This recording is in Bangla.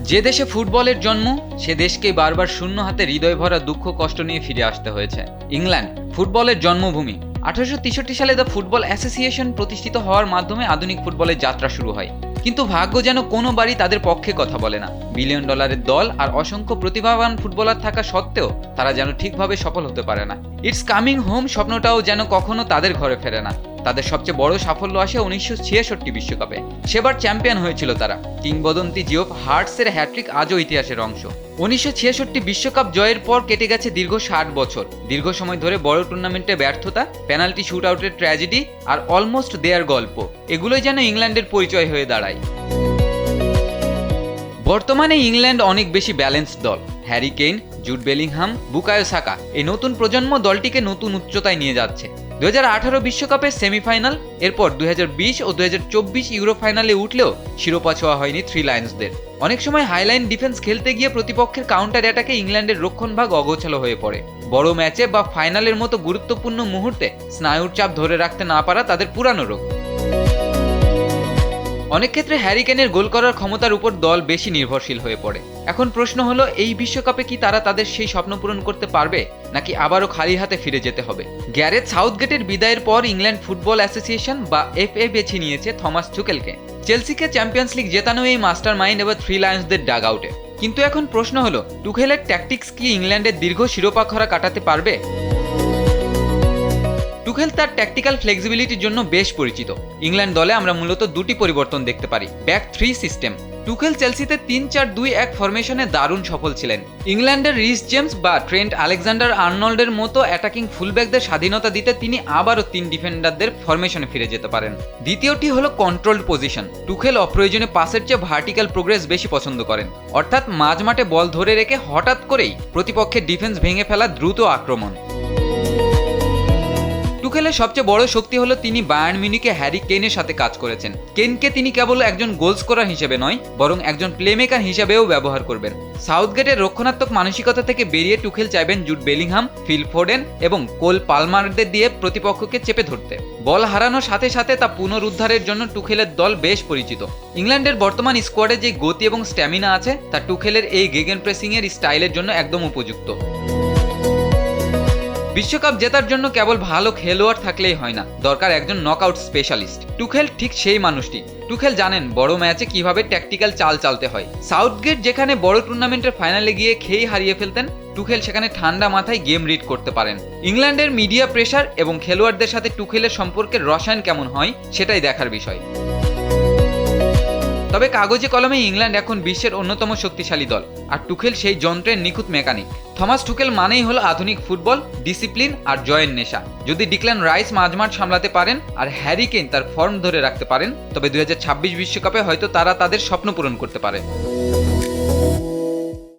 যে দেশে ফুটবলের জন্ম সে দেশকেই বারবার শূন্য হাতে হৃদয় ভরা দুঃখ কষ্ট নিয়ে ফিরে আসতে হয়েছে। ইংল্যান্ড ফুটবলের জন্মভূমি। 1863 সালে দ্য ফুটবল অ্যাসোসিয়েশন প্রতিষ্ঠিত হওয়ার মাধ্যমে আধুনিক ফুটবলের যাত্রা শুরু হয়। কিন্তু ভাগ্য যেন কোনোবারই তাদের পক্ষে কথা বলে না। বিলিয়ন ডলারের দল আর অসংখ্য প্রতিভাবান ফুটবলার থাকা সত্ত্বেও তারা যেন ঠিকভাবে সফল হতে পারে না। ইটস কামিং হোম স্বপ্নটাও যেন কখনো তাদের ঘরে ফেরে না। তাদের সবচেয়ে বড় সাফল্য আসে 1966 বিশ্বকাপে। সেবার চ্যাম্পিয়ন হয়েছিল তারা। কিংবদন্তি জিওফ হার্টসের হ্যাট্রিক আজও ইতিহাসের অংশ। 1966 বিশ্বকাপ জয়ের পর কেটে গেছে দীর্ঘ 60 বছর। দীর্ঘ সময় ধরে বড় টুর্নামেন্টে ব্যর্থতা, পেনাল্টি শুট আউটের ট্র্যাজেডি আর অলমোস্ট দেয়ার গল্প, এগুলোই যেন ইংল্যান্ডের পরিচয় হয়ে দাঁড়ায়। বর্তমানে ইংল্যান্ড অনেক বেশি ব্যালেন্সড দল। Harry Kane, Jude Bellingham, Bukayo Saka এই নতুন প্রজন্ম দলটিকে নতুন উচ্চতায় নিয়ে যাচ্ছে। 2018 বিশ্বকাপের সেমিফাইনাল, এরপর 2020 ও 2024 ইউরো ফাইনালে উঠলেও শিরোপা ছোঁয়া হয়নি থ্রি লায়ন্সদের। অনেক সময় হাইলাইন ডিফেন্স খেলতে গিয়ে প্রতিপক্ষের কাউন্টার অ্যাটাকে ইংল্যান্ডের রক্ষণভাগ অগোছালো হয়ে পড়ে। বড় ম্যাচে বা ফাইনালের মতো গুরুত্বপূর্ণ মুহূর্তে স্নায়ুর চাপ ধরে রাখতে না পারা তাদের পুরানো রোগ। অনেক ক্ষেত্রে হ্যারি কেনের গোল করার ক্ষমতার উপর দল বেশি নির্ভরশীল হয়ে পড়ে। এখন প্রশ্ন হলো, এই বিশ্বকাপে কি তারা তাদের সেই স্বপ্ন পূরণ করতে পারবে, নাকি আবারও খালি হাতে ফিরে যেতে হবে? গ্যারেথ সাউথগেটের বিদায়ের পর ইংল্যান্ড ফুটবল অ্যাসোসিয়েশন বা এফএ বেছে নিয়েছে থমাস টুকেলকে। চেলসিকে চ্যাম্পিয়ন্স লিগ জেতানো এই মাস্টার মাইন্ড এবার থ্রি লায়ন্সদের ডাগ আউটে। কিন্তু এখন প্রশ্ন হলো, টুকেলের ট্যাকটিক্স কি ইংল্যান্ডের দীর্ঘ শিরোপা খরা কাটাতে পারবে? টুকেল তার ট্যাকটিক্যাল ফ্লেক্সিবিলিটির জন্য বেশ পরিচিত। ইংল্যান্ড দলে আমরা মূলত দুটি পরিবর্তন দেখতে পারি। Back three system. টুকেল চেলসিতে 3-4-2-1 ফরমেশনে দারুণ সফল ছিলেন। ইংল্যান্ডের রিস জেমস বা ট্রেন্ট আলেকজান্ডার আর্নল্ডের মতো অ্যাটাকিং ফুলব্যাকদের স্বাধীনতা দিতে তিনি আবারও 3 ডিফেন্ডারদের ফরমেশনে ফিরে যেতে পারেন। দ্বিতীয়টি হলো কন্ট্রোলড পজিশন। টুকেল অপ্রয়োজনে পাসের চেয়ে ভার্টিক্যাল প্রোগ্রেস বেশি পছন্দ করেন, অর্থাৎ মাঝমাঠে বল ধরে রেখে হঠাৎ করেই প্রতিপক্ষের ডিফেন্স ভেঙে ফেলা দ্রুত আক্রমণ। টুকেলের সবচেয়ে বড় শক্তি হলো তিনি বায়ার্ন মিউনিখে হ্যারি কেইনের সাথে কাজ করেছেন। কেইনকে তিনি কেবল একজন গোল স্কোরার হিসেবে নয়, বরং একজন প্লেমেকার হিসেবেও ব্যবহার করবেন। সাউথগেটের রক্ষণাত্মক মানসিকতা থেকে বেরিয়ে টুকেল চাইবেন জুড বেলিংহাম, ফিল ফোডেন এবং কোল পালমারদের দিয়ে প্রতিপক্ষকে চেপে ধরতে। বল হারানোর সাথে সাথে তা পুনরুদ্ধারের জন্য টুকেলের দল বেশ পরিচিত। ইংল্যান্ডের বর্তমান স্কোয়াডে যে গতি এবং স্ট্যামিনা আছে তা টুকেলের এই গেগেন প্রেসিং এর স্টাইলের জন্য একদম উপযুক্ত। বিশ্বকাপ জেতার জন্য কেবল ভালো খেলোয়াড় থাকলেই হয় না, দরকার একজন নকআউট স্পেশালিস্ট। টুকেল ঠিক সেই মানুষটি। টুকেল জানেন বড় ম্যাচে কিভাবে ট্যাকটিক্যাল চাল চালতে হয়। সাউথগেট যেখানে বড় টুর্নামেন্টের ফাইনালে গিয়ে খেয়েই হারিয়ে ফেলতেন, টুকেল সেখানে ঠান্ডা মাথায় গেম রিড করতে পারেন। ইংল্যান্ডের মিডিয়া প্রেসার এবং খেলোয়াড়দের সাথে টুকেলের সম্পর্কের রসায়ন কেমন হয় সেটাই দেখার বিষয়। তবে কাগজে কলমে ইংল্যান্ড এখন বিশ্বের অন্যতম শক্তিশালী দল, আর টুকেল সেই যন্ত্রের নিখুঁত মেকানিক। থমাস টুকেল মানেই হলো আধুনিক ফুটবল, ডিসিপ্লিন আর জয়ের নেশা। যদি ডিক্ল্যান রাইস মাঝমাঠ সামলাতে পারেন আর হ্যারি কেইন তার ফর্ম ধরে রাখতে পারেন, তবে 2026 বিশ্বকাপে হয়তো তারা তাদের স্বপ্ন পূরণ করতে পারে।